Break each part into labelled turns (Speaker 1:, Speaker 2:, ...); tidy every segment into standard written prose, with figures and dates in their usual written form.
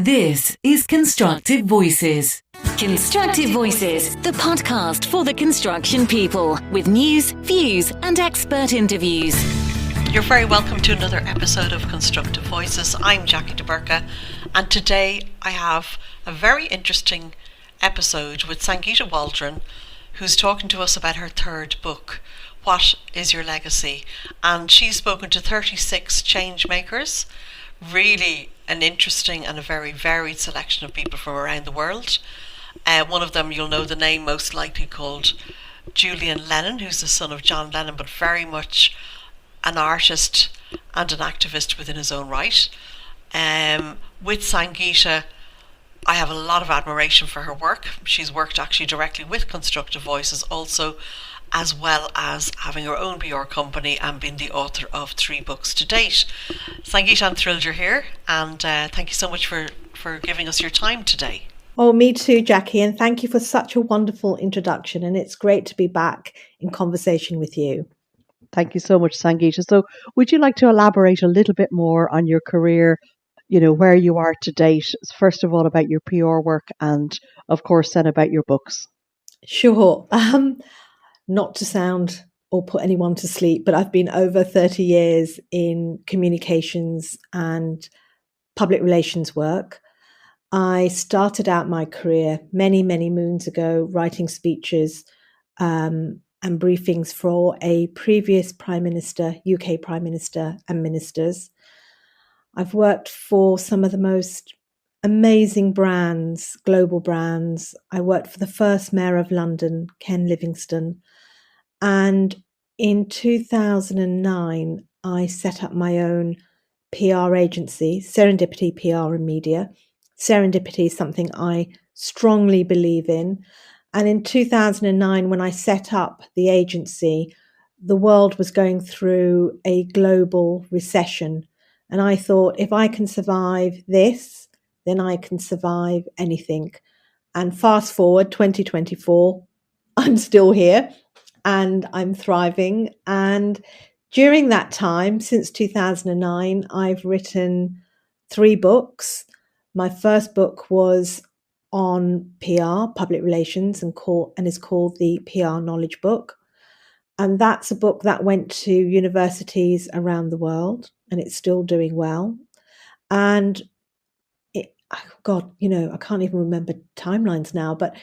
Speaker 1: This is Constructive Voices.
Speaker 2: Constructive Voices, the podcast for the construction people, with news, views, and expert interviews.
Speaker 3: You're very welcome to another episode of Constructive Voices. I'm Jackie Burca, and today I have a very interesting episode with Sangeeta Waldron, who's talking to us about her third book, What is Your Legacy? And she's spoken to 36 Changemakers, really an interesting and a very varied selection of people from around the world. One of them, you'll know the name most likely, called Julian Lennon, who's the son of John Lennon, but very much an artist and an activist within his own right. With Sangeeta, I have a lot of admiration for her work. She's worked actually directly with Constructive Voices also, as well as having her own PR company and being the author of 3 books to date. Sangeeta, I'm thrilled you're here, and thank you so much for giving us your time today.
Speaker 4: Oh, me too, Jackie, and thank you for such a wonderful introduction, and it's great to be back in conversation with you.
Speaker 5: Thank you so much, Sangeeta. So would you like to elaborate a little bit more on your career, where you are to date, first of all about your PR work and, of course, then about your books?
Speaker 4: Sure. Not to sound or put anyone to sleep, but I've been over 30 years in communications and public relations work. I started out my career many, many moons ago writing speeches and briefings for a previous Prime Minister, UK Prime Minister and ministers. I've worked for some of the most amazing brands, global brands. I worked for the first Mayor of London, Ken Livingstone. And in 2009, I set up my own PR agency, Serendipity PR and Media. Serendipity is something I strongly believe in. And in 2009, when I set up the agency, the world was going through a global recession. And I thought, if I can survive this, then I can survive anything. And fast forward 2024, I'm still here and I'm thriving. And during that time, since 2009, I've written 3 books. My first book was on PR, public relations, and is called the PR Knowledge Book. And that's a book that went to universities around the world, and it's still doing well. And I can't even remember timelines now, but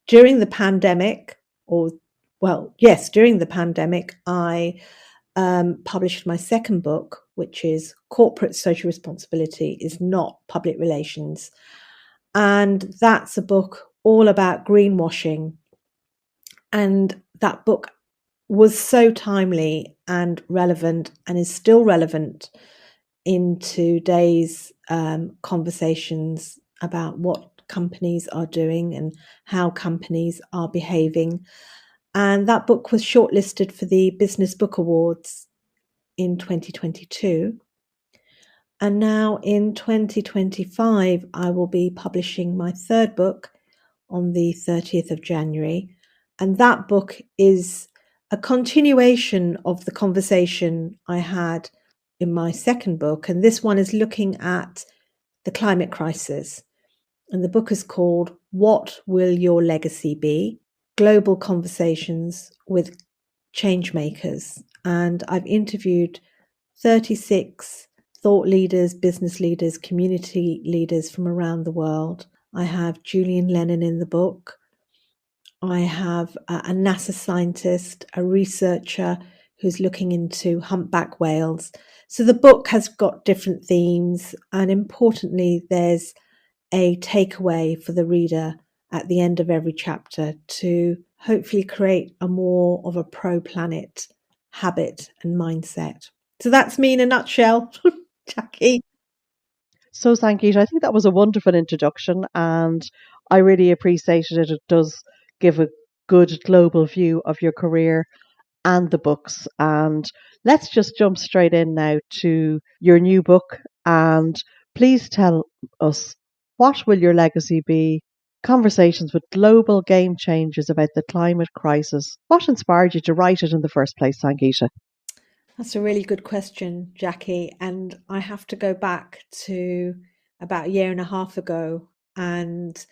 Speaker 4: during the pandemic, during the pandemic, I published my second book, which is Corporate Social Responsibility is Not Public Relations. And that's a book all about greenwashing. And that book was so timely and relevant, and is still relevant in today's conversations about what companies are doing and how companies are behaving. And that book was shortlisted for the Business Book Awards in 2022. And now in 2025, I will be publishing my third book on the 30th of January. And that book is a continuation of the conversation I had in my second book. And this one is looking at the climate crisis. And the book is called What Will Your Legacy Be? Global Conversations with Changemakers. And I've interviewed 36 thought leaders, business leaders, community leaders from around the world. I have Julian Lennon in the book. I have a NASA scientist, a researcher who's looking into humpback whales. So the book has got different themes, and importantly, there's a takeaway for the reader at the end of every chapter to hopefully create a more of a pro-planet habit and mindset. So that's me in a nutshell, Jackie.
Speaker 5: So, Sangeeta, I think that was a wonderful introduction, and I really appreciated it. It does give a good global view of your career and the books. And let's just jump straight in now to your new book. And please tell us, what will your legacy be? Conversations with global game changers about the climate crisis. What inspired you to write it in the first place, Sangeeta?
Speaker 4: That's a really good question, Jackie. And I have to go back to about a year and a half ago. And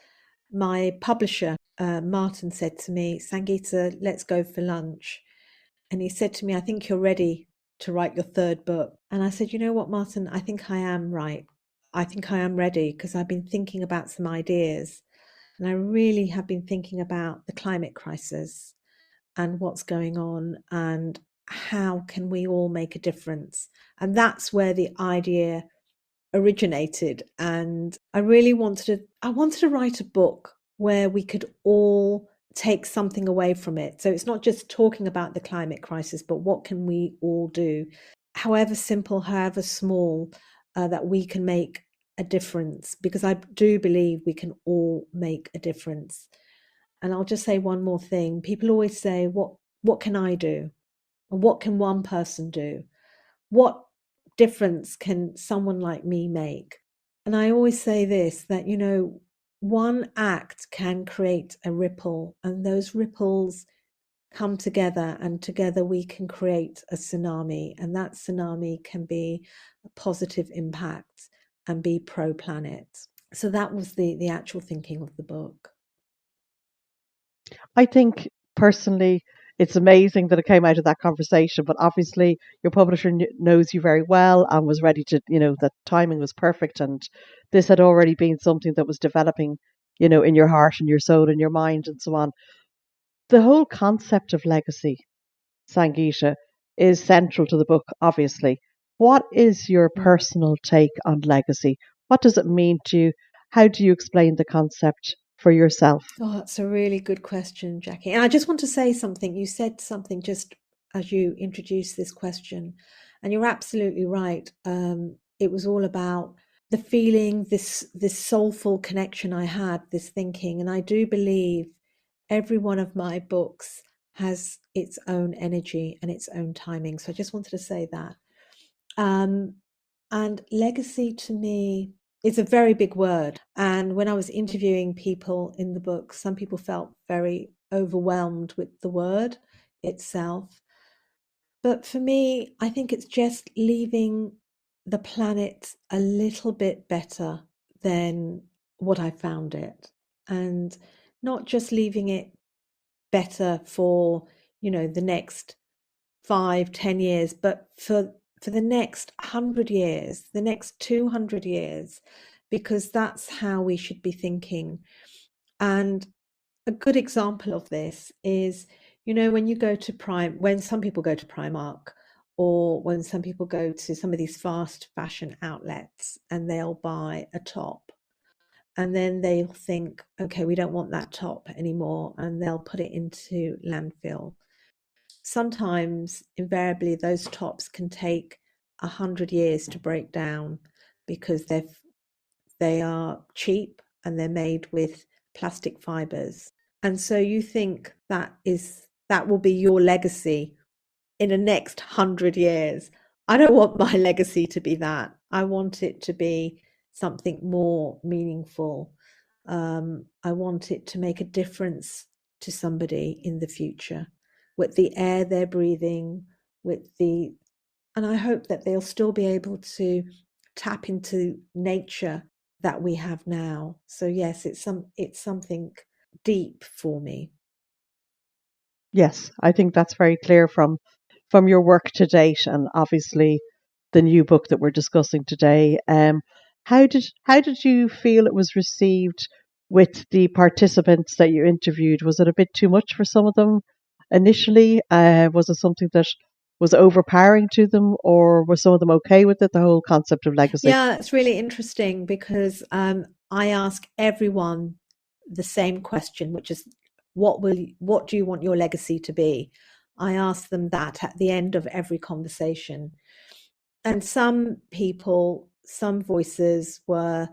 Speaker 4: my publisher, Martin, said to me, Sangeeta, let's go for lunch. And he said to me, I think you're ready to write your third book. And I said, you know what, Martin, I think I am right. I think I am ready because I've been thinking about some ideas. And I really have been thinking about the climate crisis and what's going on and how can we all make a difference. And that's where the idea originated. And I wanted to write a book where we could all take something away from it. So it's not just talking about the climate crisis, but what can we all do, however simple, however small, that we can make a difference, because I do believe we can all make a difference. And I'll just say one more thing. People always say, what can I do? And what can one person do? What difference can someone like me make? And I always say this, that, you know, one act can create a ripple, and those ripples come together, and together we can create a tsunami, and that tsunami can be a positive impact and be pro-planet. So that was the actual thinking of the book.
Speaker 5: I think personally, it's amazing that it came out of that conversation, but obviously your publisher knows you very well and was ready to, that timing was perfect. And this had already been something that was developing, in your heart and your soul and your mind and so on. The whole concept of legacy, Sangeeta, is central to the book, obviously. What is your personal take on legacy? What does it mean to you? How do you explain the concept for yourself?
Speaker 4: Oh, that's a really good question, Jackie. And I just want to say something. You said something just as you introduced this question, and you're absolutely right. It was all about the feeling, this soulful connection I had, this thinking. And I do believe every one of my books has its own energy and its own timing. So I just wanted to say that. And legacy to me is a very big word. And when I was interviewing people in the book, some people felt very overwhelmed with the word itself. But for me, I think it's just leaving the planet a little bit better than what I found it. And not just leaving it better for, the next 5, 10 years, but for the next 100 years, the next 200 years, because that's how we should be thinking. And a good example of this is, when you go to when some people go to Primark, or when some people go to some of these fast fashion outlets and they'll buy a top, and then they'll think, okay, we don't want that top anymore, and they'll put it into landfill. Sometimes, invariably, those tops can take 100 years to break down because they are cheap and they're made with plastic fibers. And so you think that will be your legacy in the next 100 years. I don't want my legacy to be that. I want it to be something more meaningful. I want it to make a difference to somebody in the future, with the air they're breathing, and I hope that they'll still be able to tap into nature that we have now. So yes, it's something deep for me.
Speaker 5: Yes, I think that's very clear from your work to date, and obviously the new book that we're discussing today. How did you feel it was received with the participants that you interviewed? Was it a bit too much for some of them initially? Was it something that was overpowering to them, or were some of them okay with it? The whole concept of legacy.
Speaker 4: Yeah, it's really interesting because I ask everyone the same question, which is, what do you want your legacy to be? I ask them that at the end of every conversation. And some people, some voices were,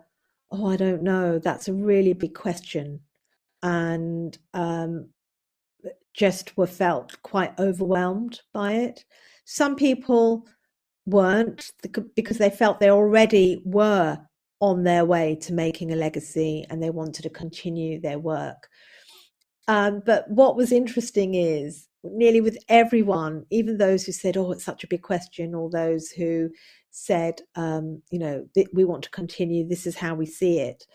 Speaker 4: oh, I don't know, that's a really big question. And just felt quite overwhelmed by it. Some people weren't, because they felt they already were on their way to making a legacy and they wanted to continue their work. But what was interesting is nearly with everyone, even those who said, "Oh, it's such a big question," or those who said, "We want to continue. This is how we see it."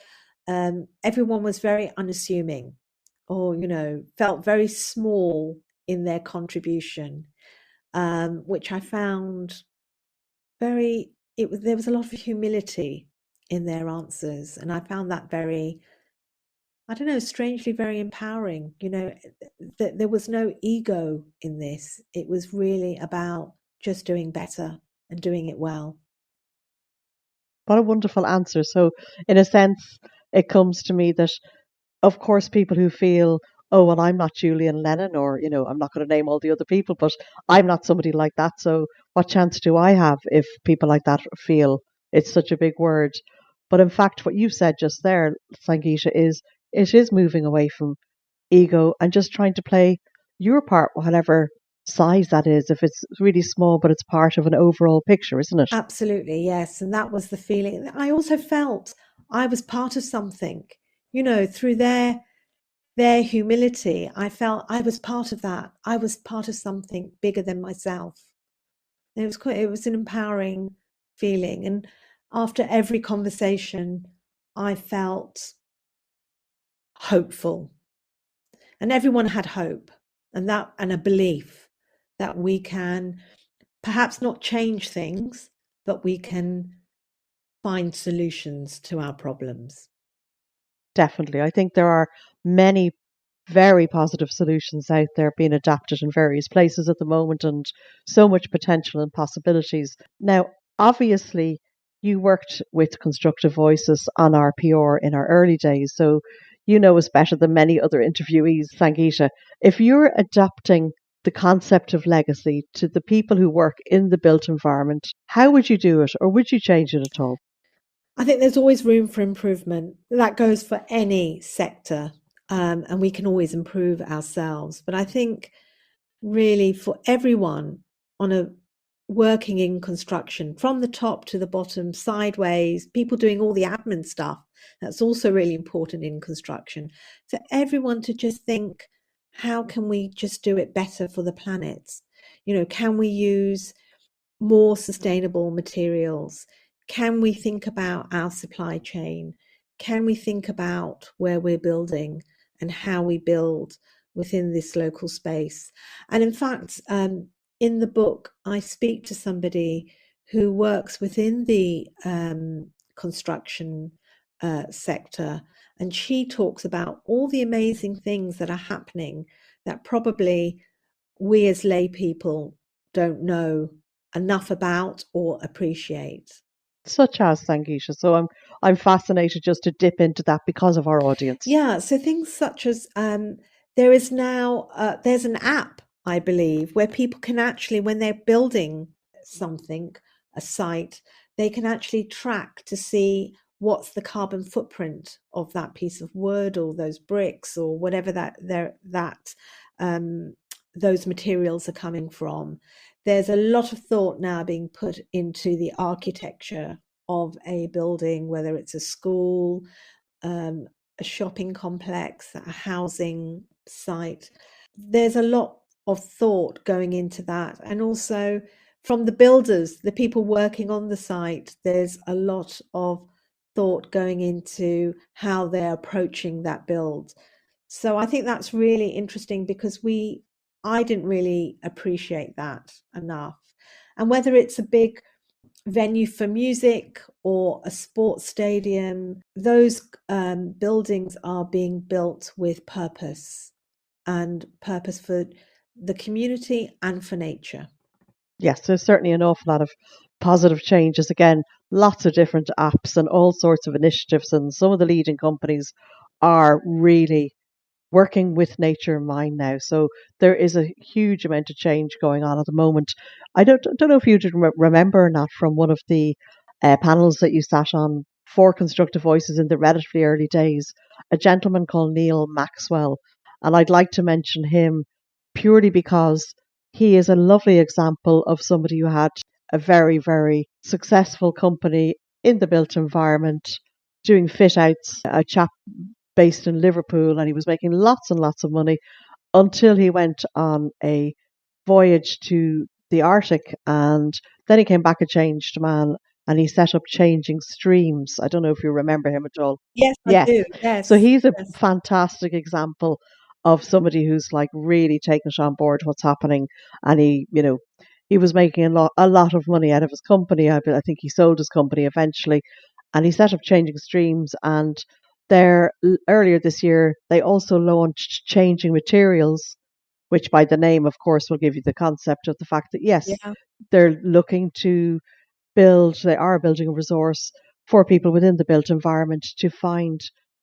Speaker 4: Everyone was very unassuming, or felt very small in their contribution, which I found there was a lot of humility in their answers, and I found that very, I don't know, strangely very empowering. That there was no ego in this. It was really about just doing better and doing it well.
Speaker 5: What a wonderful answer. So, in a sense, it comes to me that, of course, people who feel, oh, well, I'm not Julian Lennon, or, I'm not going to name all the other people, but I'm not somebody like that. So, what chance do I have if people like that feel it's such a big word? But in fact, what you said just there, Sangeeta, is it is moving away from ego and just trying to play your part, whatever size that is, if it's really small, but it's part of an overall picture, isn't it?
Speaker 4: Absolutely, yes. And that was the feeling. I also felt I was part of something, through their humility. I felt I was part of that. I was part of something bigger than myself. And it was an empowering feeling. And after every conversation, I felt hopeful. And everyone had hope and a belief that we can perhaps not change things, but we can find solutions to our problems.
Speaker 5: Definitely. I think there are many very positive solutions out there being adapted in various places at the moment, and so much potential and possibilities. Now, obviously, you worked with Constructive Voices on our PR in our early days, so you know us better than many other interviewees, Sangeeta. If you're adapting the concept of legacy to the people who work in the built environment, how would you do it, or would you change it at all?
Speaker 4: I think there's always room for improvement. That goes for any sector, and we can always improve ourselves. But I think really for everyone working in construction, from the top to the bottom, sideways, people doing all the admin stuff, that's also really important in construction. For everyone to just think, how can we just do it better for the planet? Can we use more sustainable materials? Can we think about our supply chain? Can we think about where we're building and how we build within this local space? And in fact, in the book, I speak to somebody who works within the construction sector, and she talks about all the amazing things that are happening that probably we as lay people don't know enough about or appreciate.
Speaker 5: Such as, Sangeeta. So I'm fascinated just to dip into that because of our audience.
Speaker 4: Yeah, so things such as there is now there's an app, I believe, where people can actually, when they're building something, a site, they can actually track to see what's the carbon footprint of that piece of wood or those bricks or whatever those materials are coming from. There's a lot of thought now being put into the architecture of a building, whether it's a school, a shopping complex, a housing site. There's a lot of thought going into that. And also from the builders, the people working on the site, there's a lot of thought going into how they're approaching that build. So I think that's really interesting because I didn't really appreciate that enough. And whether it's a big venue for music or a sports stadium, those buildings are being built with purpose for the community and for nature.
Speaker 5: Yes, there's certainly an awful lot of positive changes. Again, lots of different apps and all sorts of initiatives, and some of the leading companies are really working with nature in mind now. So there is a huge amount of change going on at the moment. I don't know if you remember or not from one of the panels that you sat on for Constructive Voices in the relatively early days, a gentleman called Neil Maxwell. And I'd like to mention him purely because he is a lovely example of somebody who had a very, very successful company in the built environment doing fit outs, a chap based in Liverpool, and he was making lots and lots of money until he went on a voyage to the Arctic, and then he came back a changed man, and he set up Changing Streams. I don't know if you remember him at all.
Speaker 4: Yes, I
Speaker 5: Yes.
Speaker 4: do.
Speaker 5: So
Speaker 4: Yes,
Speaker 5: he's a
Speaker 4: yes.
Speaker 5: fantastic example of somebody who's like really taken it on board what's happening, and he was making a lot of money out of his company. I think he sold his company eventually, and he set up Changing Streams. And there earlier this year, they also launched Changing Materials, which by the name, of course, will give you the concept of the fact that yes,
Speaker 4: Yeah,
Speaker 5: they're looking to they are building a resource for people within the built environment to find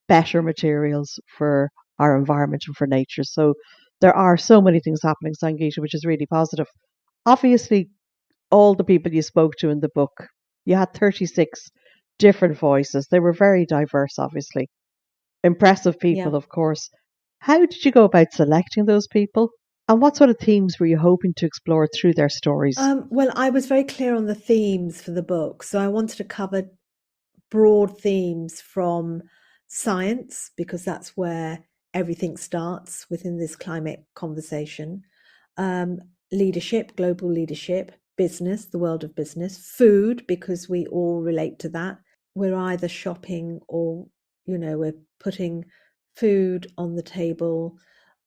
Speaker 5: better materials for our environment and for nature. So there are so many things happening, Sangeeta, which is really positive. Obviously, all the people you spoke to in the book, you had 36 different voices. They were very diverse, obviously. Impressive
Speaker 4: yeah.
Speaker 5: people, of course. How did you go about selecting those people? And what sort of themes were you hoping to explore through their stories?
Speaker 4: Well, I was very clear on the themes for the book. So I wanted to cover broad themes from science, because that's where everything starts within this climate conversation, um, leadership, global leadership, business, the world of business, food, because we all relate to that. We're either shopping or, we're putting food on the table,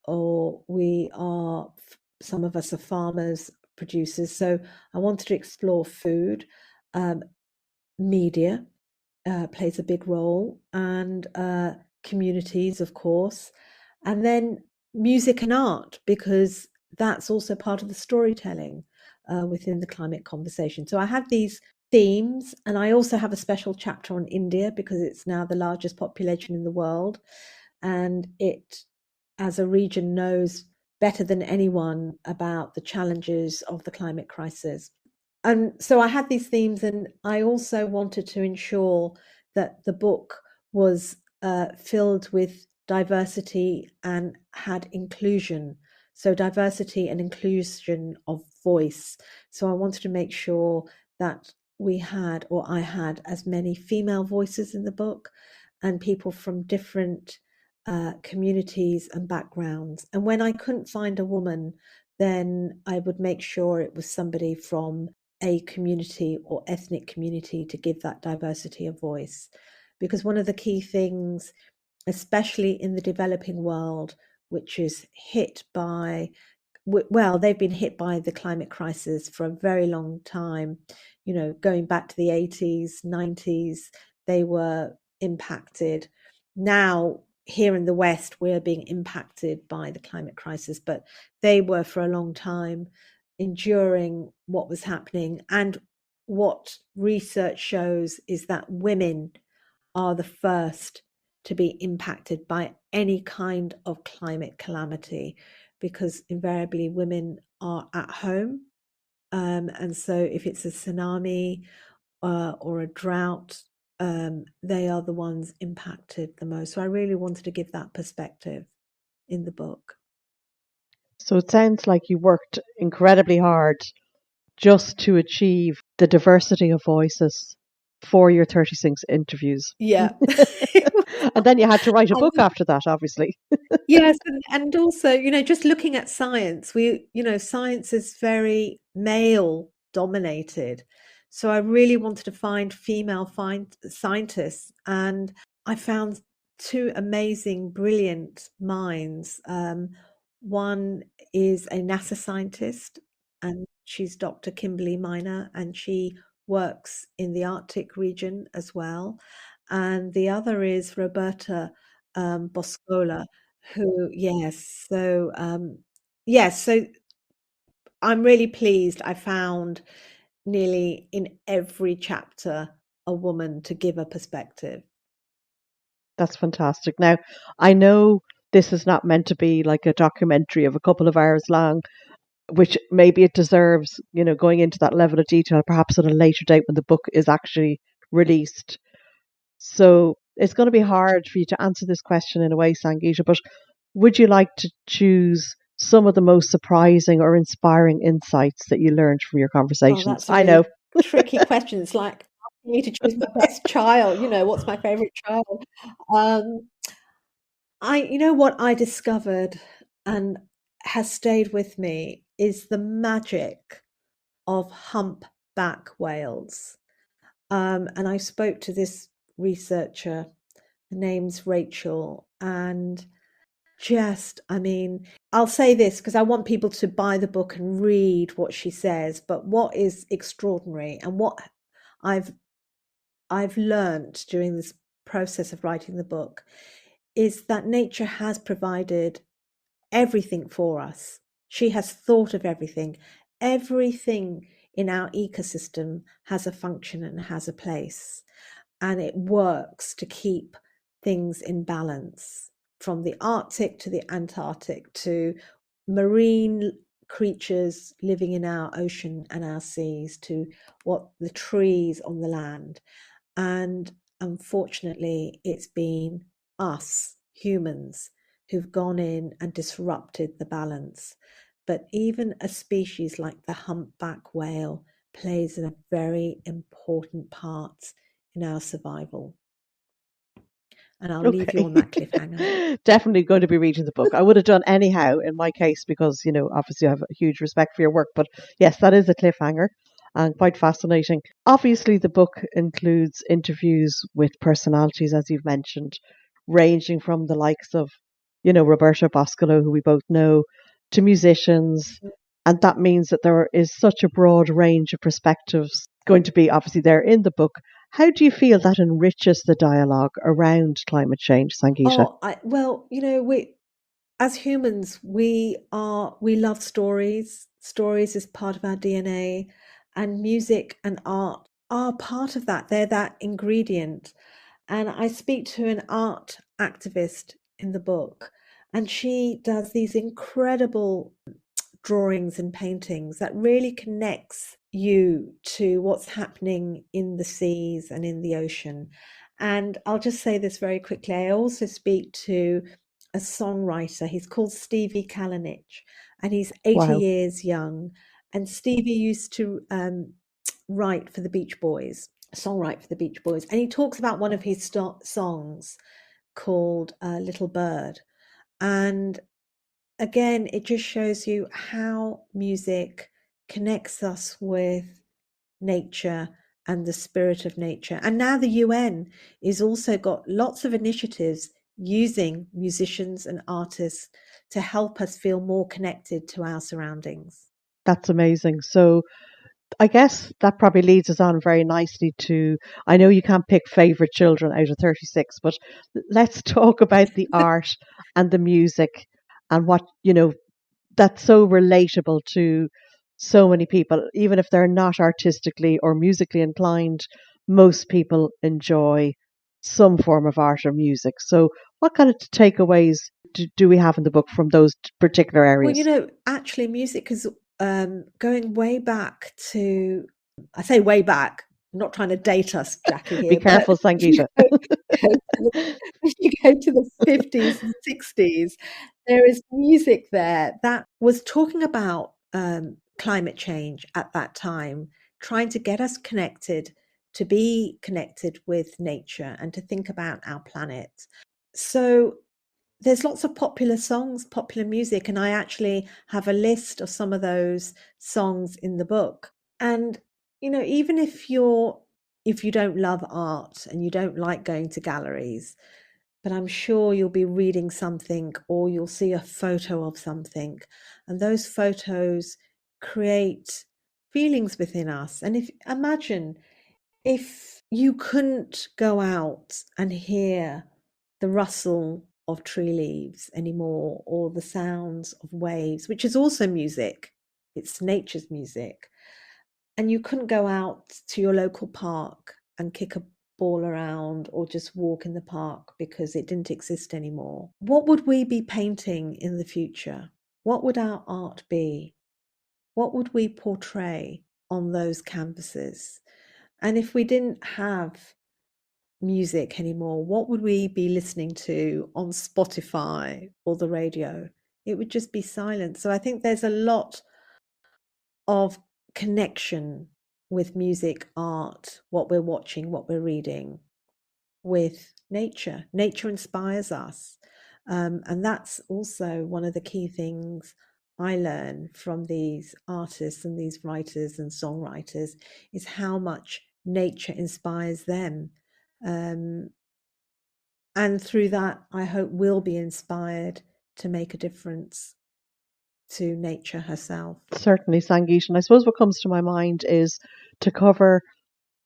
Speaker 4: or some of us are farmers, producers. So I wanted to explore food. Media plays a big role, and communities, of course, and then music and art, because that's also part of the storytelling within the climate conversation. So I have these themes, and I also have a special chapter on India, because it's now the largest population in the world, and it, as a region, knows better than anyone about the challenges of the climate crisis. And so I had these themes, and I also wanted to ensure that the book was filled with diversity and had inclusion. So diversity and inclusion of voice. So I wanted to make sure that I had as many female voices in the book, and people from different communities and backgrounds. And when I couldn't find a woman, then I would make sure it was somebody from a community or ethnic community to give that diversity of voice. Because one of the key things, especially in the developing world, which is hit by, well, they've been hit by the climate crisis for a very long time, going back to the 80s, 90s, they were impacted. Now, here in the West, we're being impacted by the climate crisis, but they were for a long time enduring what was happening. And what research shows is that women are the first to be impacted by any kind of climate calamity, because invariably women are at home. And so if it's a tsunami or a drought, they are the ones impacted the most. So I really wanted to give that perspective in the book.
Speaker 5: So it sounds like you worked incredibly hard just to achieve the diversity of voices for your 36 interviews.
Speaker 4: Yeah.
Speaker 5: And then you had to write a book
Speaker 4: And
Speaker 5: after that, obviously.
Speaker 4: yes, and also, just looking at science, science is very male dominated. So I really wanted to find female scientists, and I found two amazing, brilliant minds. One is a NASA scientist, and she's Dr. Kimberly Miner, and she works in the Arctic region as well. And the other is Roberta Boscola, who, yes, so yes, so I'm really pleased I found nearly in every chapter a woman to give a perspective.
Speaker 5: That's fantastic. Now, I know this is not meant to be like a documentary of a couple of hours long, which maybe it deserves, going into that level of detail, perhaps at a later date when the book is actually released. So it's going to be hard for you to answer this question in a way, Sangeeta, but would you like to choose some of the most surprising or inspiring insights that you learned from your
Speaker 4: Oh,
Speaker 5: conversations?
Speaker 4: that's a
Speaker 5: I know.
Speaker 4: really tricky question. It's like asking me to choose my best child, what's my favorite child? Um, you know what I discovered, and has stayed with me is the magic of humpback whales. And I spoke to this researcher, her name's Rachel, and I'll say this because I want people to buy the book and read what she says, but what is extraordinary and what I've learned during this process of writing the book is that nature has provided everything for us. She has thought of everything. Everything in our ecosystem has a function and has a place, and it works to keep things in balance, from the Arctic to the Antarctic to marine creatures living in our ocean and our seas to what the trees on the land. And unfortunately, it's been us humans who've gone in and disrupted the balance. But even a species like the humpback whale plays a very important part in our survival. And I'll leave you on that cliffhanger.
Speaker 5: Definitely going to be reading the book. I would have done anyhow in my case because, obviously I have a huge respect for your work. But yes, that is a cliffhanger and quite fascinating. Obviously, the book includes interviews with personalities, as you've mentioned, ranging from the likes of, Roberta Boscolo, who we both know, to musicians. And that means that there is such a broad range of perspectives going to be obviously there in the book. How do you feel that enriches the dialogue around climate change, Sangeeta?
Speaker 4: We as humans, we love stories. Stories is part of our DNA, and music and art are part of that. They're that ingredient. And I speak to an art activist in the book, and she does these incredible drawings and paintings that really connects you to what's happening in the seas and in the ocean. And I'll just say this very quickly. I also speak to a songwriter. He's called Stevie Kalinich, and he's 80
Speaker 5: Wow.
Speaker 4: years young. And Stevie used to write for the Beach Boys, songwrite for the Beach Boys. And he talks about one of his songs called Little Bird. And again, it just shows you how music connects us with nature and the spirit of nature. And now the UN is also got lots of initiatives using musicians and artists to help us feel more connected to our surroundings.
Speaker 5: That's amazing. So I guess that probably leads us on very nicely to, I know you can't pick favorite children out of 36, but let's talk about the art and the music and what, that's so relatable to so many people, even if they're not artistically or musically inclined. Most people enjoy some form of art or music. So what kind of takeaways do we have in the book from those particular areas?
Speaker 4: Well, actually music is going way back to, I say way back, I'm not trying to date us, Jackie, here.
Speaker 5: Be careful, Sangeeta.
Speaker 4: If you go to the 50s and 60s, there is music there that was talking about climate change at that time, trying to get us connected, to be connected with nature and to think about our planet. So there's lots of popular songs, popular music, and I actually have a list of some of those songs in the book. And even if you don't love art and you don't like going to galleries, but I'm sure you'll be reading something or you'll see a photo of something, and those photos create feelings within us. And imagine if you couldn't go out and hear the rustle of tree leaves anymore, or the sounds of waves, which is also music, it's nature's music, and you couldn't go out to your local park and kick a ball around or just walk in the park because it didn't exist anymore, what would we be painting in the future? What would our art be? What would we portray on those canvases? And if we didn't have music anymore, what would we be listening to on Spotify or the radio? It would just be silent. So I think there's a lot of connection with music, art, what we're watching, what we're reading, with nature. Nature inspires us. And that's also one of the key things I learn from these artists and these writers and songwriters is how much nature inspires them. Um, and through that, I hope we'll be inspired to make a difference to nature herself.
Speaker 5: Certainly, Sangeeta. And I suppose what comes to my mind is to cover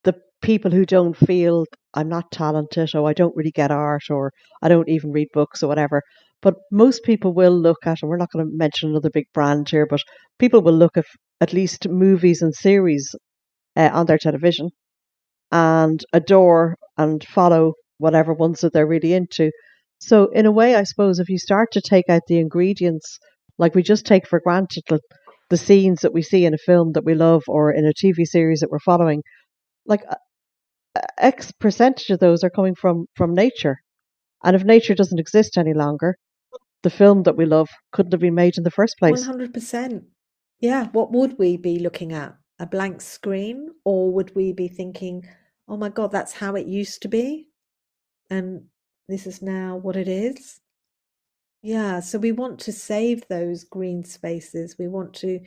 Speaker 5: the people who don't feel I'm not talented, or I don't really get art, or I don't even read books or whatever. But most people will look at, and we're not going to mention another big brand here, but people will look at least movies and series on their television and adore and follow whatever ones that they're really into. So, in a way, I suppose if you start to take out the ingredients, like we just take for granted the scenes that we see in a film that we love or in a TV series that we're following, like X percentage of those are coming from nature. And if nature doesn't exist any longer, the film that we love couldn't have been made in the first place.
Speaker 4: 100%. Yeah, what would we be looking at? A blank screen? Or would we be thinking, oh my God, that's how it used to be? And this is now what it is? Yeah, so we want to save those green spaces. We want to,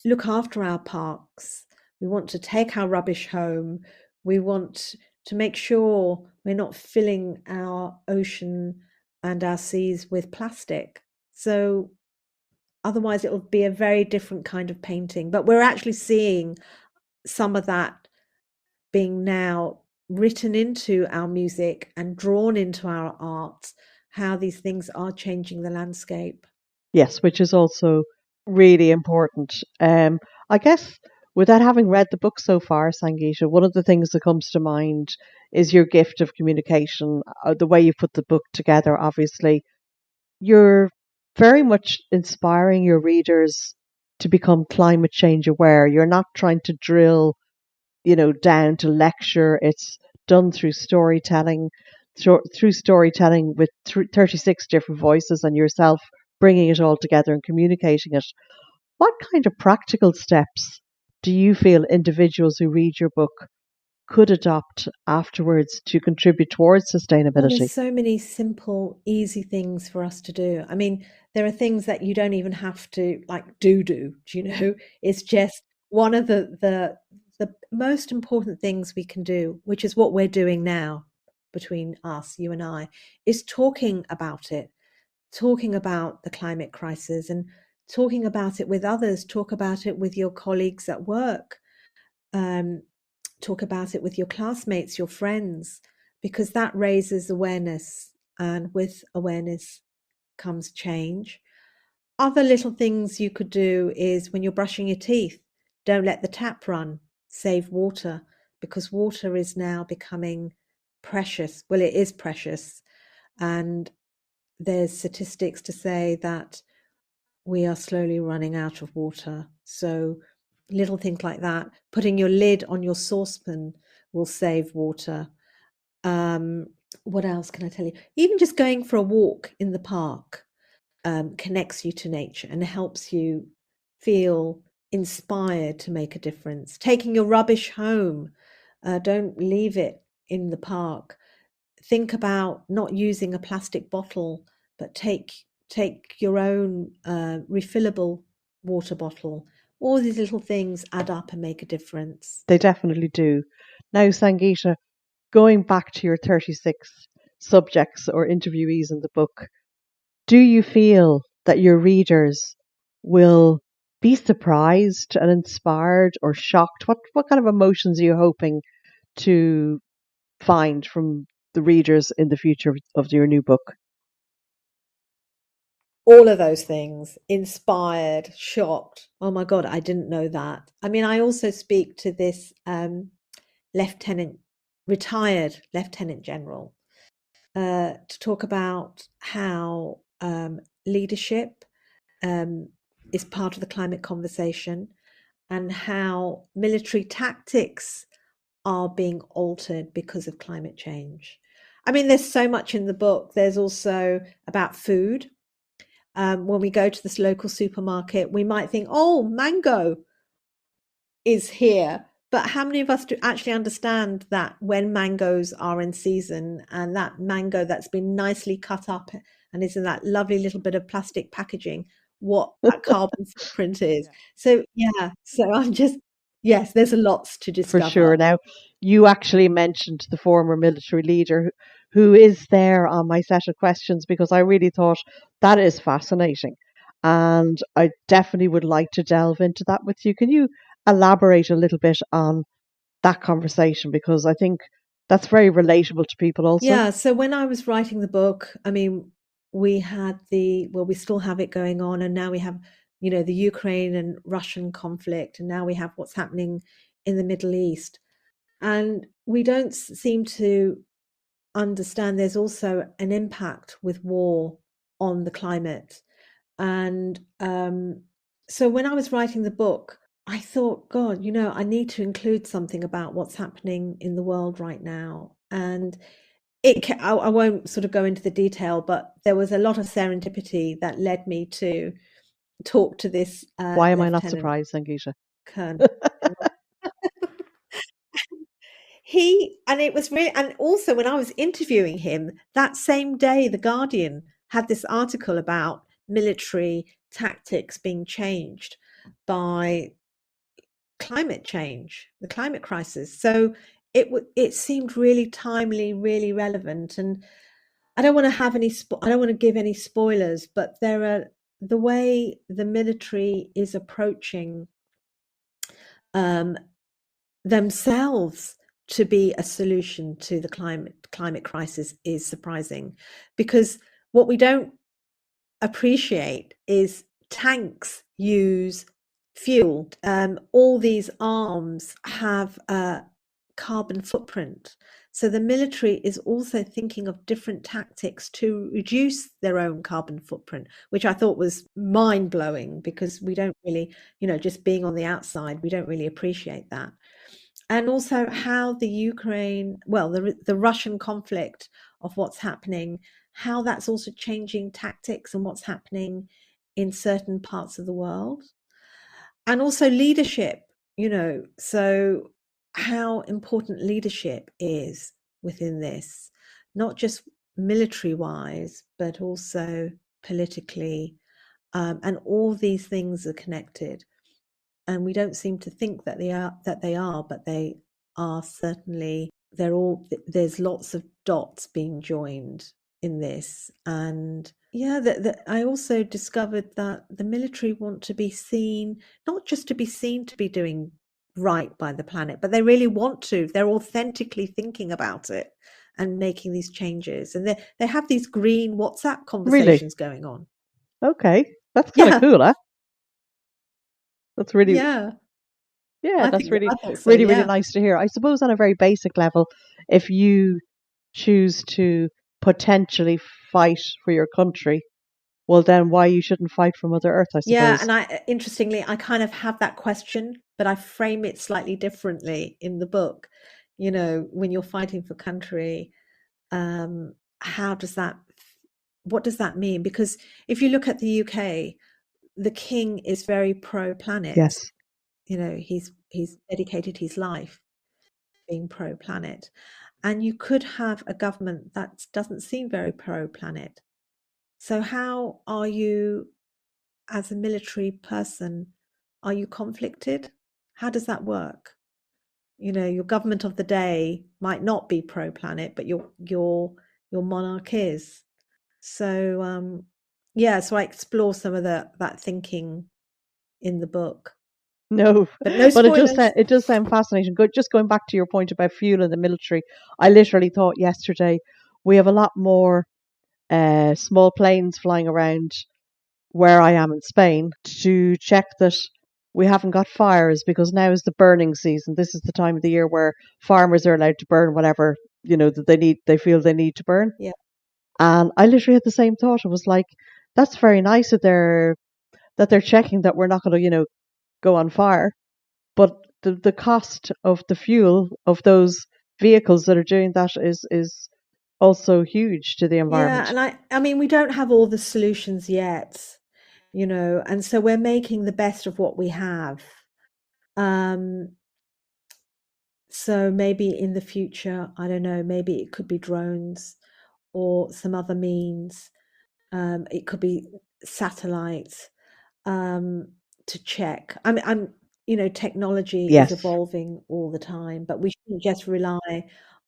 Speaker 4: look after our parks. We want to take our rubbish home. We want to make sure we're not filling our ocean and our seas with plastic. So otherwise it'll be a very different kind of painting. But we're actually seeing some of that being now written into our music and drawn into our art, how these things are changing the landscape.
Speaker 5: Yes, which is also really important. I guess without having read the book so far, Sangeeta, one of the things that comes to mind is your gift of communication, the way you put the book together, obviously. You're very much inspiring your readers to become climate change aware. You're not trying to drill, down to lecture. It's done through storytelling, through storytelling with 36 different voices and yourself bringing it all together and communicating it. What kind of practical steps do you feel individuals who read your book could adopt afterwards to contribute towards
Speaker 4: Well,
Speaker 5: sustainability?
Speaker 4: there's so many simple, easy things for us to do. I mean, there are things that you don't even have to like do, you know? It's just one of the most important things we can do, which is what we're doing now between us, you and I, is talking about it, talking about the climate crisis and talking about it with others, talk about it with your colleagues at work. Talk about it with your classmates, your friends, because that raises awareness, and with awareness comes change. Other little things you could do is when you're brushing your teeth, don't let the tap run, save water, because water is now becoming precious. Well, it is precious, and there's statistics to say that we are slowly running out of water. So little things like that, putting your lid on your saucepan will save water. What else can I tell you? Even just going for a walk in the park connects you to nature and helps you feel inspired to make a difference. Taking your rubbish home, don't leave it in the park. Think about not using a plastic bottle, but take your own refillable water bottle. All these little things add up and make a difference.
Speaker 5: They definitely do. Now, Sangeeta, going back to your 36 subjects or interviewees in the book, do you feel that your readers will be surprised and inspired or shocked? What kind of emotions are you hoping to find from the readers in the future of your new book?
Speaker 4: All of those things, inspired, shocked. Oh my God, I didn't know that. I mean, I also speak to this retired lieutenant general, to talk about how leadership is part of the climate conversation and how military tactics are being altered because of climate change. I mean, there's so much in the book. There's also about food. When we go to this local supermarket, we might think, oh, mango is here, But how many of us do actually understand that when mangoes are in season and that mango that's been nicely cut up and is in that lovely little bit of plastic packaging, what that carbon footprint is? So, yeah, so I'm just, yes, there's a lots to
Speaker 5: For sure.
Speaker 4: discover.
Speaker 5: Now, you actually mentioned the former military leader who is there on my set of questions because I really thought that is fascinating. And I definitely would like to delve into that with you. Can you elaborate a little bit on that conversation? Because I think that's very relatable to people also.
Speaker 4: Yeah, so when I was writing the book, I mean, we had we still have it going on, and now we have, the Ukraine and Russian conflict, and now we have what's happening in the Middle East. And we don't seem to understand there's also an impact with war on the climate. And so when I was writing the book, I thought, God, I need to include something about what's happening in the world right now. And I won't sort of go into the detail, but there was a lot of serendipity that led me to talk to this
Speaker 5: Why am I not
Speaker 4: Lieutenant
Speaker 5: surprised, Sangeeta?
Speaker 4: Colonel. And it was really, and also when I was interviewing him that same day, The Guardian had this article about military tactics being changed by climate change, the climate crisis. So it seemed really timely, really relevant. And I don't want to have I don't want to give any spoilers, but the way the military is approaching themselves to be a solution to the climate crisis is surprising, because what we don't appreciate is tanks use fuel. All these arms have a carbon footprint. So the military is also thinking of different tactics to reduce their own carbon footprint, which I thought was mind-blowing, because we don't really, just being on the outside, we don't really appreciate that. And also how the Russian conflict of what's happening, how that's also changing tactics and what's happening in certain parts of the world. And also leadership, so how important leadership is within this, not just military wise, but also politically. And all these things are connected. And we don't seem to think that they are, but they are certainly. There's lots of dots being joined in this. And I also discovered that the military want to be seen, not just to be seen to be doing right by the planet, but they really want to. They're authentically thinking about it and making these changes. And they have these green WhatsApp conversations going on.
Speaker 5: Okay, that's kind of cool, huh? That's really,
Speaker 4: yeah.
Speaker 5: that's really,
Speaker 4: I thought so,
Speaker 5: really, really nice to hear. I suppose on a very basic level, if you choose to potentially fight for your country, well, then why you shouldn't fight for Mother Earth, I suppose.
Speaker 4: Yeah, and interestingly, I kind of have that question, but I frame it slightly differently in the book. When you're fighting for country, what does that mean? Because if you look at the UK, the king is very pro-planet.
Speaker 5: Yes.
Speaker 4: He's dedicated his life being pro-planet. And you could have a government that doesn't seem very pro-planet. So how are you, as a military person, are you conflicted? How does that work? Your government of the day might not be pro-planet, but your monarch is. So so I explore some of that thinking in the book.
Speaker 5: No,
Speaker 4: but no spoilers.
Speaker 5: But it does sound fascinating. Just going back to your point about fuel in the military, I literally thought yesterday we have a lot more small planes flying around where I am in Spain to check that we haven't got fires, because now is the burning season. This is the time of the year where farmers are allowed to burn whatever that they feel they need to burn.
Speaker 4: Yeah.
Speaker 5: And I literally had the same thought. It was like, that's very nice that they're checking that we're not going to go on fire, but the cost of the fuel of those vehicles that are doing that is also huge to the environment.
Speaker 4: Yeah, and I mean, we don't have all the solutions yet, and so we're making the best of what we have. So maybe in the future, I don't know, maybe it could be drones or some other means. It could be satellites um, to check. Technology is
Speaker 5: Yes.
Speaker 4: evolving all the time, but we shouldn't just rely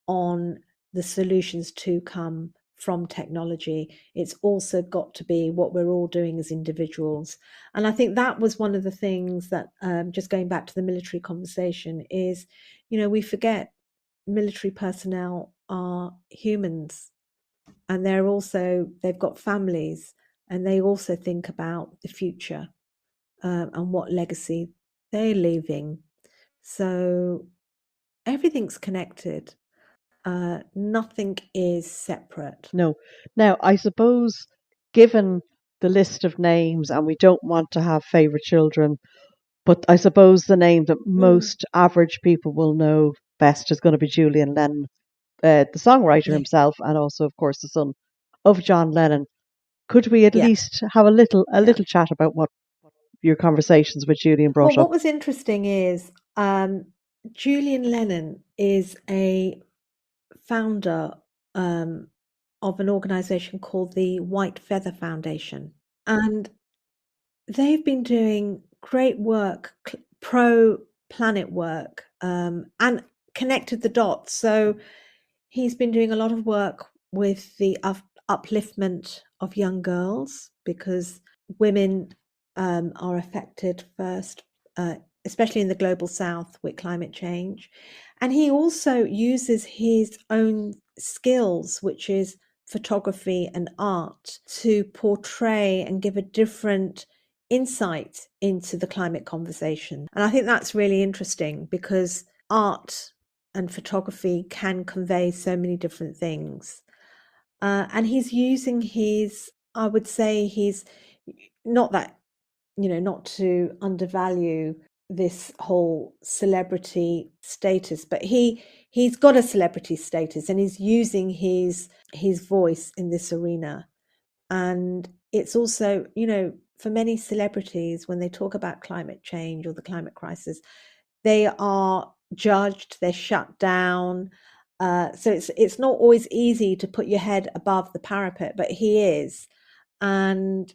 Speaker 4: on the solutions to come from technology. It's also got to be what we're all doing as individuals. And I think that was one of the things that, just going back to the military conversation, is, we forget military personnel are humans, and they've got families, and they also think about the future, and what legacy they're leaving. So everything's connected. Nothing is separate.
Speaker 5: No. Now, I suppose, given the list of names, and we don't want to have favourite children, but I suppose the name that
Speaker 4: Mm,
Speaker 5: most average people will know best is going to be Julian Lennon, the songwriter
Speaker 4: yeah,
Speaker 5: himself, and also, of course, the son of John Lennon. Could we at
Speaker 4: yeah,
Speaker 5: least have a
Speaker 4: yeah.
Speaker 5: little chat about what your conversations with Julian
Speaker 4: Well,
Speaker 5: brought
Speaker 4: what
Speaker 5: up?
Speaker 4: was interesting is, Julian Lennon is a founder, um, of an organization called the White Feather Foundation. And they've been doing great work, pro planet work, and connected the dots. So he's been doing a lot of work with the upliftment of young girls, because women are affected first, uh, especially in the global south with climate change. And he also uses his own skills, which is photography and art, to portray and give a different insight into the climate conversation. And I think that's really interesting, because art and photography can convey so many different things. And he's using I would say he's not that, not to undervalue this whole celebrity status, but he's got a celebrity status, and he's using his voice in this arena. And it's also, for many celebrities, when they talk about climate change or the climate crisis, they are judged, they're shut down. So it's not always easy to put your head above the parapet, but he is. And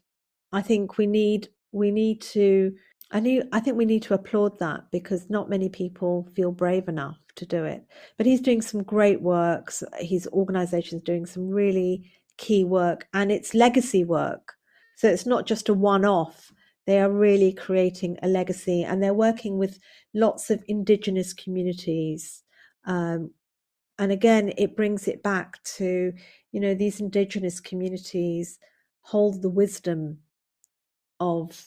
Speaker 4: I think I think we need to applaud that, because not many people feel brave enough to do it. But he's doing some great work. His organization's doing some really key work, and it's legacy work. So it's not just a one-off. They are really creating a legacy, and they're working with lots of indigenous communities. Um, and again, it brings it back to, these indigenous communities hold the wisdom of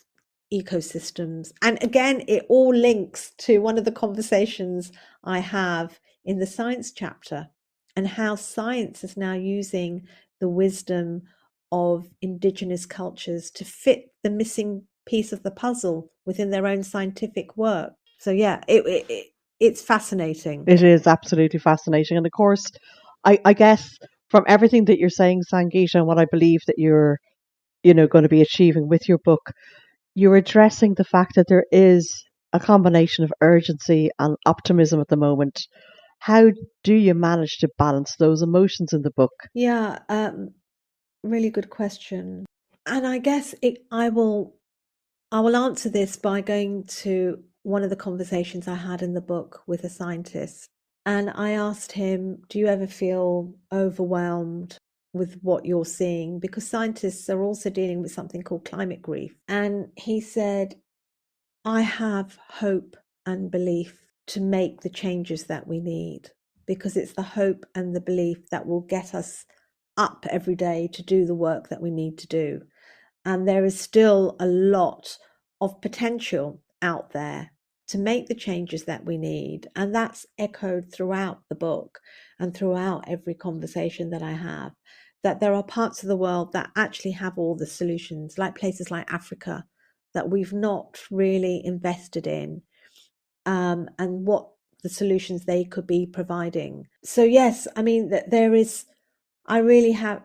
Speaker 4: ecosystems. And again, it all links to one of the conversations I have in the science chapter, and how science is now using the wisdom of indigenous cultures to fit the missing piece of the puzzle within their own scientific work. So yeah, it's fascinating.
Speaker 5: It is absolutely fascinating. And of course, I guess from everything that you're saying, Sangeeta, and what I believe that you're, going to be achieving with your book, you're addressing the fact that there is a combination of urgency and optimism at the moment. How do you manage to balance those emotions in the book?
Speaker 4: Yeah, really good question. And I guess I will answer this by going to one of the conversations I had in the book with a scientist. And I asked him, do you ever feel overwhelmed with what you're seeing? Because scientists are also dealing with something called climate grief. And he said, I have hope and belief to make the changes that we need, because it's the hope and the belief that will get us up every day to do the work that we need to do. And there is still a lot of potential out there to make the changes that we need. And that's echoed throughout the book and throughout every conversation that I have, that there are parts of the world that actually have all the solutions, like places like Africa, that we've not really invested in, and what the solutions they could be providing. So yes, I mean that I really have,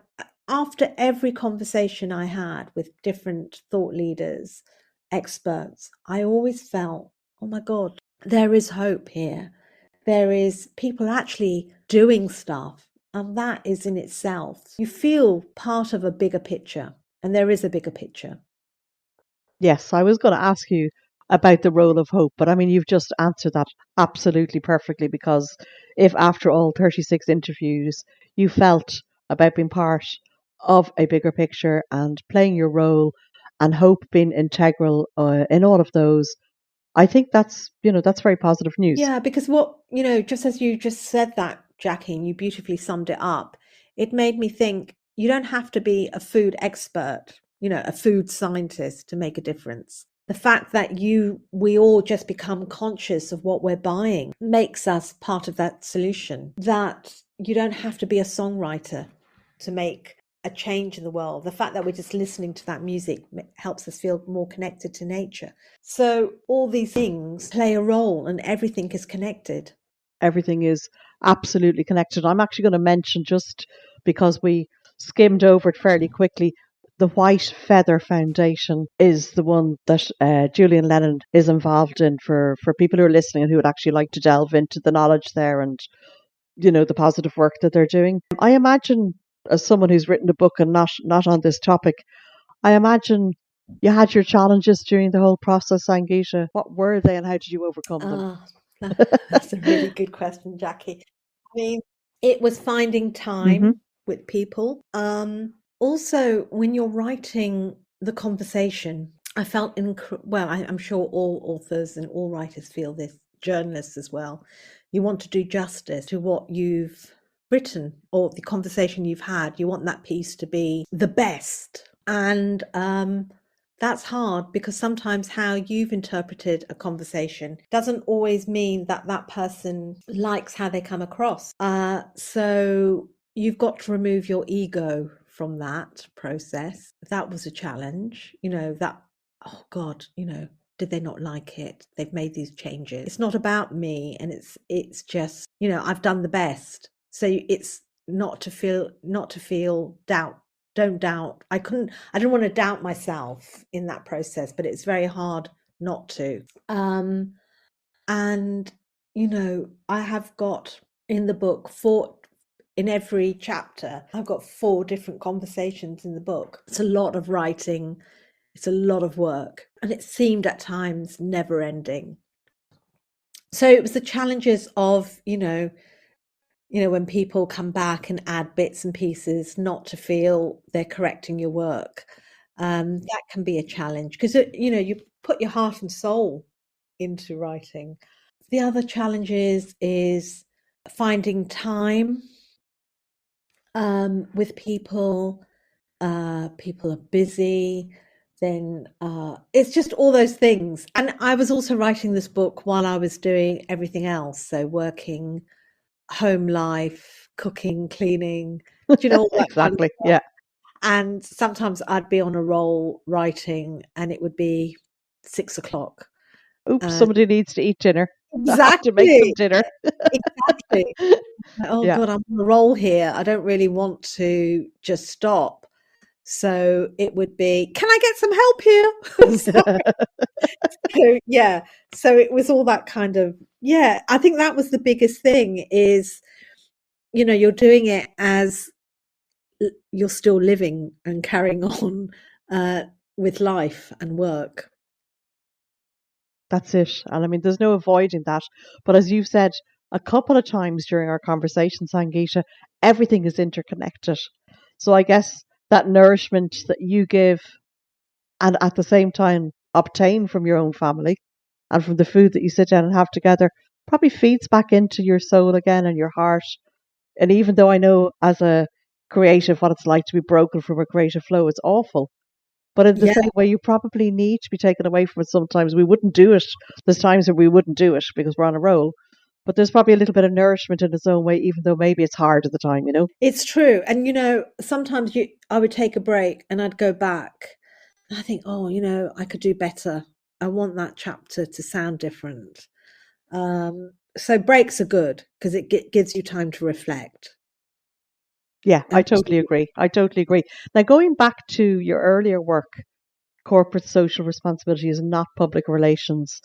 Speaker 4: after every conversation I had with different thought leaders, experts, I always felt, oh my God, there is hope here. there is people actually doing stuff, and that is in itself, you feel part of a bigger picture, and there is a bigger picture.
Speaker 5: Yes, I was going to ask you about the role of hope, but I mean, you've just answered that absolutely perfectly, because if after all 36 interviews you felt about being part of a bigger picture and playing your role and hope being integral in all of those, I think that's, that's very positive news.
Speaker 4: Yeah, because just as you just said that, Jackie, and you beautifully summed it up, it made me think you don't have to be a food expert, a food scientist to make a difference. The fact that we all just become conscious of what we're buying makes us part of that solution. That you don't have to be a songwriter to make a change in the world. The fact that we're just listening to that music helps us feel more connected to nature. So all these things play a role, and everything is connected.
Speaker 5: Everything is absolutely connected. I'm actually going to mention, just because we skimmed over it fairly quickly, the White Feather Foundation is the one that Julian Lennon is involved in, for people who are listening and who would actually like to delve into the knowledge there and, the positive work that they're doing. I imagine, as someone who's written a book and not on this topic, I imagine you had your challenges during the whole process, Sangeeta. What were they and how did you overcome them?
Speaker 4: That's a really good question, Jackie. I mean, it was finding time with people. Also, when you're writing the conversation, I felt I'm sure all authors and all writers feel this, journalists as well. You want to do justice to what you've written or the conversation you've had. You want that piece to be the best. And that's hard, because sometimes how you've interpreted a conversation doesn't always mean that that person likes how they come across. So you've got to remove your ego from that process. That was a challenge, oh God, did they not like it? They've made these changes. It's not about me, and it's just, I've done the best. So it's not to feel doubt. Don't doubt. I didn't want to doubt myself in that process, but it's very hard not to. And I have got in the book in every chapter, I've got 4 different conversations in the book. It's a lot of writing. It's a lot of work, and it seemed at times never ending. So it was the challenges of, when people come back and add bits and pieces, not to feel they're correcting your work. That can be a challenge, because, you put your heart and soul into writing. The other challenges is finding time with people. People are busy. Then it's just all those things. And I was also writing this book while I was doing everything else. So working, home life, cooking, cleaning, all that
Speaker 5: Exactly.
Speaker 4: kind of
Speaker 5: Yeah.
Speaker 4: And sometimes I'd be on a roll writing, and it would be 6 o'clock.
Speaker 5: Oops, somebody needs to eat dinner.
Speaker 4: Exactly.
Speaker 5: I have to make some dinner.
Speaker 4: Exactly. Oh
Speaker 5: Yeah.
Speaker 4: God, I'm on a roll here. I don't really want to just stop. So it would be, can I get some help here? So it was all that kind of, I think that was the biggest thing is, you're doing it as you're still living and carrying on with life and work.
Speaker 5: That's it. And I mean, there's no avoiding that. But as you've said a couple of times during our conversation, Sangeeta, everything is interconnected. So I guess that nourishment that you give and at the same time obtain from your own family and from the food that you sit down and have together probably feeds back into your soul again and your heart. And even though I know as a creative what it's like to be broken from a creative flow, it's awful. But in the same way, you probably need to be taken away from it sometimes. We wouldn't do it. There's times that we wouldn't do it because we're on a roll. But there's probably a little bit of nourishment in its own way, even though maybe it's hard at the time,
Speaker 4: It's true. And, sometimes I would take a break and I'd go back. And I think, I could do better. I want that chapter to sound different. So breaks are good because it gives you time to reflect.
Speaker 5: Yeah, I totally agree. Now, going back to your earlier work, corporate social responsibility is not public relations.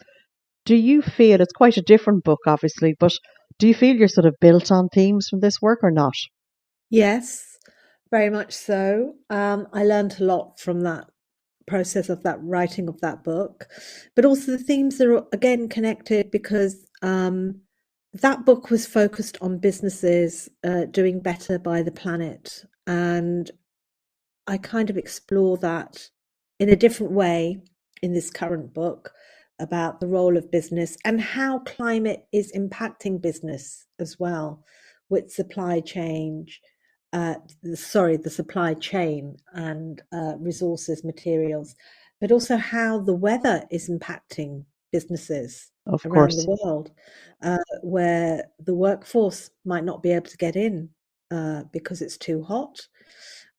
Speaker 5: Do you feel it's quite a different book, obviously, but Do you feel you're sort of built on themes from this work or not?
Speaker 4: Yes, very much so. I learned a lot from that process of that writing of that book, but also the themes are again connected because that book was focused on businesses doing better by the planet, and I kind of explore that in a different way in this current book about the role of business and how climate is impacting business as well with supply chain, the supply chain and resources, materials, but also how the weather is impacting businesses
Speaker 5: Of
Speaker 4: around
Speaker 5: course.
Speaker 4: the world, where the workforce might not be able to get in because it's too hot,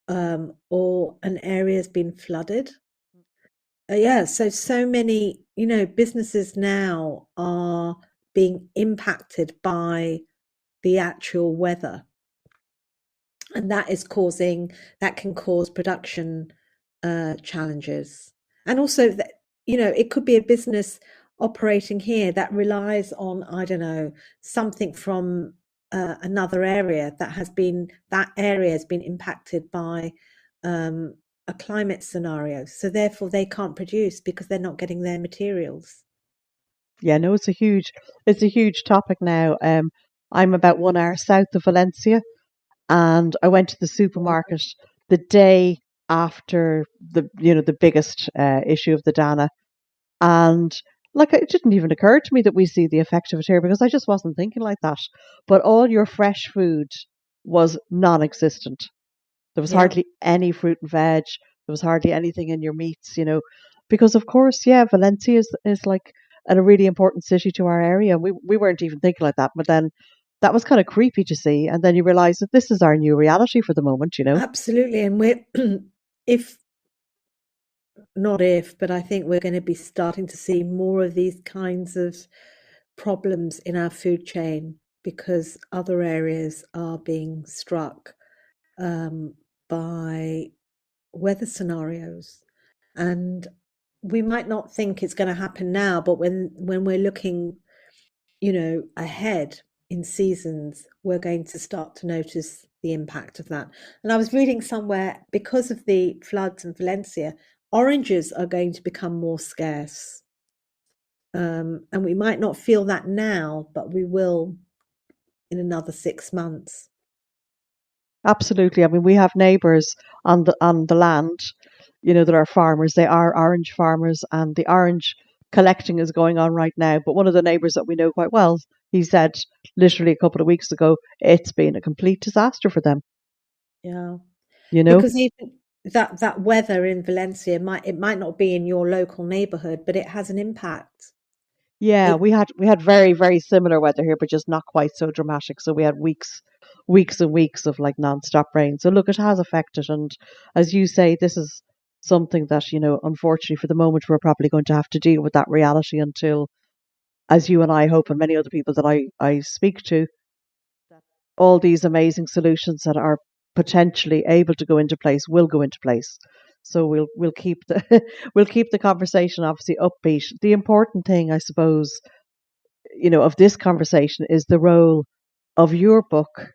Speaker 4: or an area's been flooded. Yeah, so many, businesses now are being impacted by the actual weather, and that can cause production challenges. And also that, it could be a business operating here that relies on, I don't know, something from another area that area has been impacted by a climate scenario. So therefore they can't produce because they're not getting their materials.
Speaker 5: Yeah, no, it's a huge topic now. I'm about 1 hour south of Valencia, and I went to the supermarket the day after the biggest issue of the Dana, and like it didn't even occur to me that we see the effect of it here because I just wasn't thinking like that. But all your fresh food was non-existent. There was
Speaker 4: Yeah,
Speaker 5: hardly any fruit and veg. There was hardly anything in your meats, because of course, yeah, Valencia is like a really important city to our area. We weren't even thinking like that, but then that was kind of creepy to see. And then you realize that this is our new reality for the moment.
Speaker 4: absolutely. And we're if not if, but I think we're going to be starting to see more of these kinds of problems in our food chain because other areas are being struck um, by weather scenarios. And we might not think it's going to happen now, but when we're looking, ahead in seasons, we're going to start to notice the impact of that. And I was reading somewhere because of the floods in Valencia, oranges are going to become more scarce. And we might not feel that now, but we will in another 6 months.
Speaker 5: Absolutely. I mean, we have neighbours on the land, that are farmers. They are orange farmers, and the orange collecting is going on right now. But one of the neighbours that we know quite well, he said literally a couple of weeks ago, it's been a complete disaster for them.
Speaker 4: Yeah.
Speaker 5: You know,
Speaker 4: Because even that weather in Valencia might not be in your local neighborhood, but it has an impact.
Speaker 5: yeah,
Speaker 4: It
Speaker 5: we had very very similar weather here, but just not quite so dramatic. So we had weeks and weeks of like non-stop rain. So look, it has affected, and as you say, this is something that unfortunately for the moment we're probably going to have to deal with that reality until, as you and I hope, and many other people that I speak to, all these amazing solutions that are potentially able to go into place will go into place. So we'll keep the we'll keep the conversation obviously upbeat. The important thing, I suppose, of this conversation is the role of your book,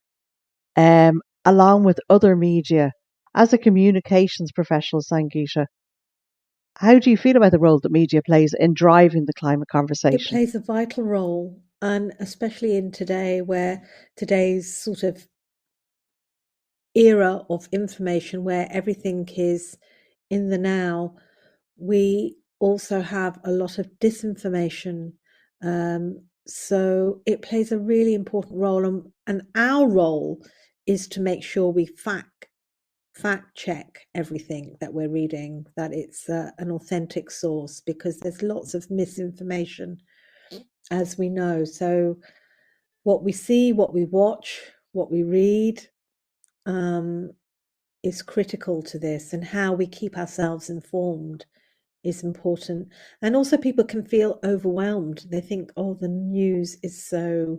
Speaker 5: along with other media, as a communications professional, Sangeeta. How do you feel about the role that media plays in driving the climate
Speaker 4: it
Speaker 5: conversation?
Speaker 4: plays a vital role, and especially in today's sort of era of information where everything is in the now, we also have a lot of disinformation. So it plays a really important role, and our role is to make sure we fact check everything that we're reading, that it's an authentic source, because there's lots of misinformation, as we know. So what we see, what we watch, what we read, um, is critical to this, and how we keep ourselves informed is important. And also people can feel overwhelmed. They think, oh, the news is so,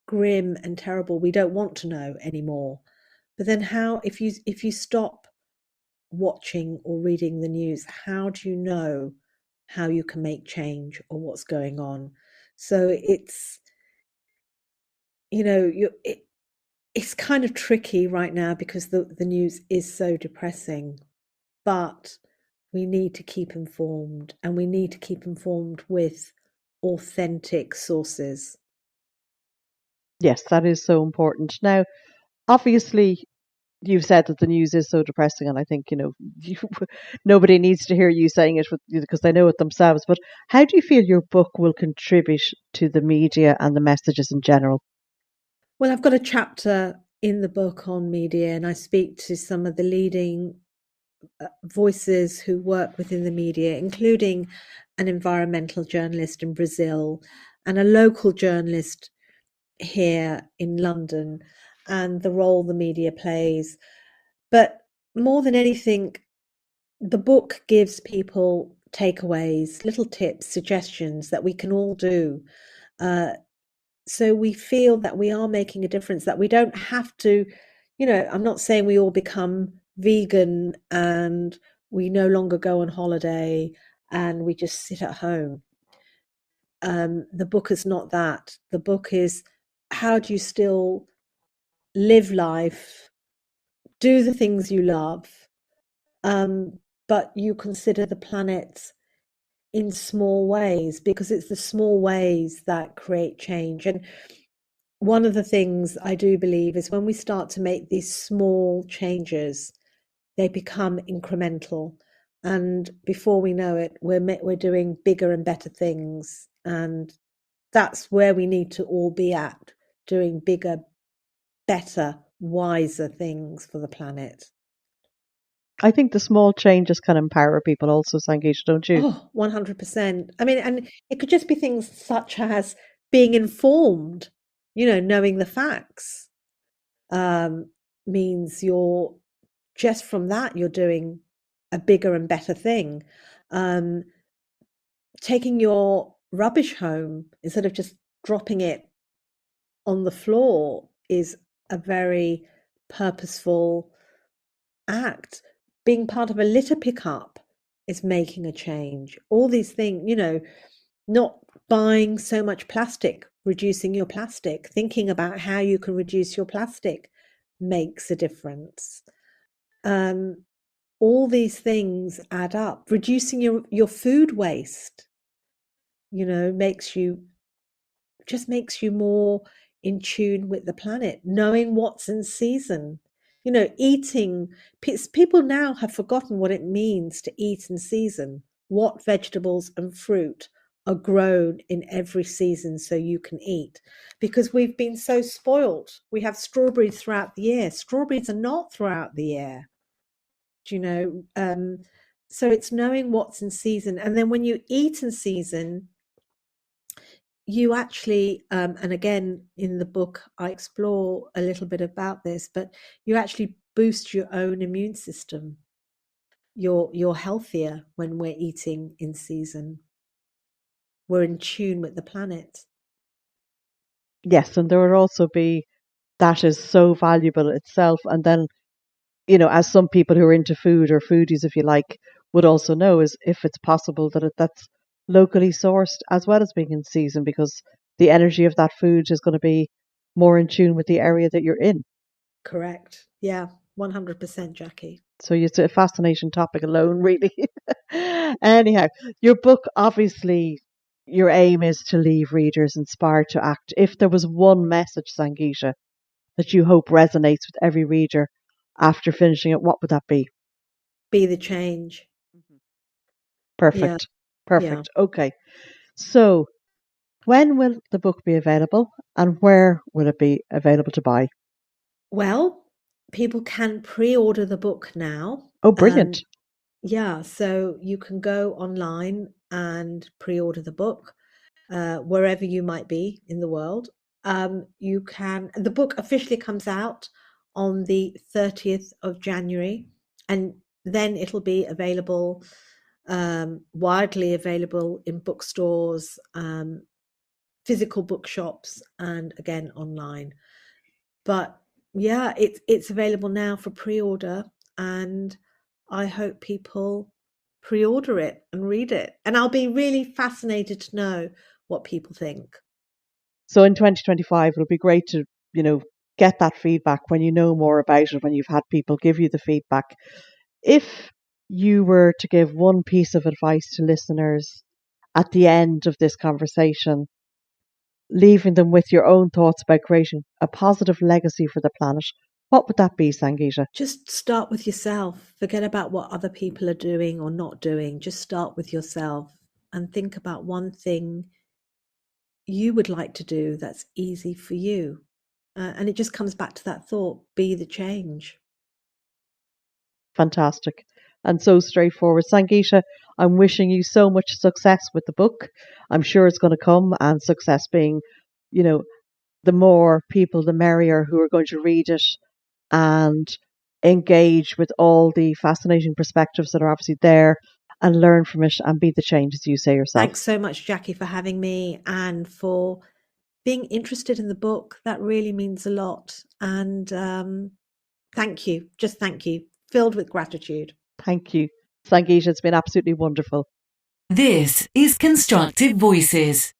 Speaker 4: grim and terrible. We don't want to know anymore. But then how, if you stop watching or reading the news, how do you know how you can make change or what's going on? So it's kind of tricky right now because the news is so depressing, but we need to keep informed, and we need to keep informed with authentic sources.
Speaker 5: Yes, that is so important. Now, obviously, you've said that the news is so depressing, and I think you, nobody needs to hear you saying it because they know it themselves. But how do you feel your book will contribute to the media and the messages in general?
Speaker 4: Well, I've got a chapter in the book on media, and I speak to some of the leading voices who work within the media, including an environmental journalist in Brazil and a local journalist here in London, and the role the media plays. But more than anything, the book gives people takeaways, little tips, suggestions that we can all do. So we feel that we are making a difference, that we don't have to, I'm not saying we all become vegan and we no longer go on holiday and we just sit at home. The book is not that. The book is, how do you still live life, do the things you love, but you consider the planet in small ways, because it's the small ways that create change. And one of the things I do believe is when we start to make these small changes, they become incremental. And before we know it, we're doing bigger and better things. And that's where we need to all be at, doing bigger, better, wiser things for the planet.
Speaker 5: I think the small changes can empower people also, Sangeeta, don't you?
Speaker 4: Oh, 100%. I mean, and it could just be things such as being informed, knowing the facts, means you're just from that, you're doing a bigger and better thing. Um, Taking your rubbish home instead of just dropping it on the floor is a very purposeful act. Being part of a litter pickup is making a change. All these things, not buying so much plastic, reducing your plastic, thinking about how you can reduce your plastic makes a difference. All these things add up. Reducing your food waste, makes you more in tune with the planet, knowing what's in season. Eating, people now have forgotten what it means to eat in season, what vegetables and fruit are grown in every season so you can eat, because we've been so spoilt. We have strawberries throughout the year. Strawberries are not throughout the year. So it's knowing what's in season. And then when you eat in season, you actually, and again, in the book, I explore a little bit about this, but you actually boost your own immune system. You're healthier when we're eating in season. We're in tune with the planet.
Speaker 5: Yes, and there would also be that is so valuable itself. And then, as some people who are into food or foodies, if you like, would also know is if it's possible that that's locally sourced as well as being in season, because the energy of that food is going to be more in tune with the area that you're in.
Speaker 4: Correct. Yeah, 100%, Jackie.
Speaker 5: So it's a fascinating topic alone, really. Anyhow, your book, obviously, your aim is to leave readers inspired to act. If there was one message, Sangeeta, that you hope resonates with every reader after finishing it, what would that be?
Speaker 4: Be the change. Yeah,
Speaker 5: Perfect.
Speaker 4: yeah.
Speaker 5: Perfect. Okay. So, when will the book be available and where will it be available to buy?
Speaker 4: Well, people can pre-order the book now.
Speaker 5: Oh, brilliant.
Speaker 4: Yeah, so you can go online and pre-order the book wherever you might be in the world. The book officially comes out on the 30th of January, and then it'll be available, widely available in bookstores, physical bookshops, and again online. But yeah, it's available now for pre-order, and I hope people pre-order it and read it. And I'll be really fascinated to know what people think.
Speaker 5: So in 2025, it'll be great to, get that feedback when you know more about it, when you've had people give you the feedback. If you were to give one piece of advice to listeners at the end of this conversation, leaving them with your own thoughts about creating a positive legacy for the planet, what would that be, Sangeeta?
Speaker 4: Just start with yourself. Forget about what other people are doing or not doing. Just start with yourself and think about one thing you would like to do that's easy for you. And it just comes back to that thought, be the change.
Speaker 5: Fantastic. And so straightforward. Sangeeta, I'm wishing you so much success with the book. I'm sure it's going to come, and success being, the more people, the merrier, who are going to read it and engage with all the fascinating perspectives that are obviously there and learn from it and be the change, as you say yourself.
Speaker 4: Thanks so much, Jackie, for having me and for being interested in the book. That really means a lot. And thank you. Just thank you. Filled with gratitude.
Speaker 5: Thank you. Sangeeta, it's been absolutely wonderful.
Speaker 1: This is Constructive Voices.